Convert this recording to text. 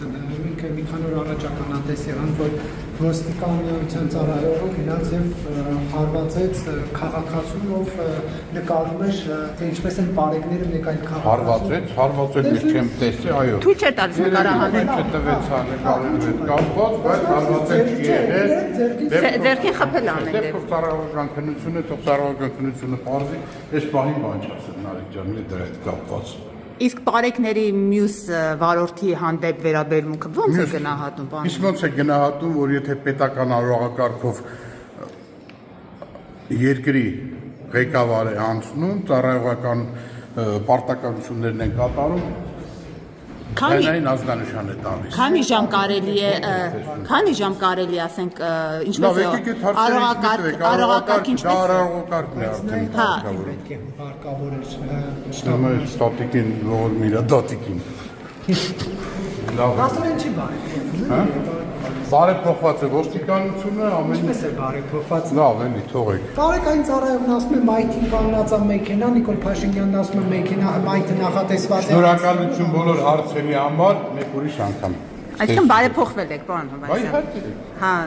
ինքը մի քանի օր առաջ ականատես եղան, որ ոստիկանության ծառայողը գնաց եւ հարվածեց քաղաքացուն, ով նկարում էր, թե ինչպես են բարեկները մեկ այլ քաղաքացու։ Հարվածեց, ես չեմ տեսել, այո։ Թույլ չէ տալիս նկարահանել։ Չտվեց նկարելու հետ կապված, բայց հարվածեց չի եղել։ Ձերքի խփել անեն։ Դե ծառայողական քննությունը բարձի, այս պահին բան չասեմ Նարեկ ջան, դրա հետ կապված։ Իսկ բարեկների մյուս վարորդի հանդեպ վերաբերմունքը ո՞նց է գնահատում, պարոն։ Իսկ ո՞նց է գնահատում, որ եթե պետական արարողակարգով երկրի ղեկավար է անցնում, ծառայողական պարտականություններն են կատարում, Քանի ազդանշան է տալիս։ Քանի ժամ կարելի է, ասենք, ինչպես արարողակարգ ինչպես արարողակարգն է արդեն կարգավորում։ Պետք է հարկավոր Ստամը ստատիկին ողորմ իրա դատիկին։ Լավ։ Աստորեն չի բարեփոխվում։ Բարեփոխված է ոստիկանությունը, ամեն Ինչպես է բարեփոխված։ լավ էլի, թողեք։ Բարեք այն ծառայողն ասում է մայթին կանգնած է մեքենա, Նիկոլ Փաշինյանն ասում է մեքենա մայթը նախատեսված է։ Շնորհակալություն բոլոր հարցերի համար, մեկ ուրիշ անգամ։ Այսինքն բարեփոխվել եք, պարոն Հովհաննիսյան։ Այ իհարկե։ Հա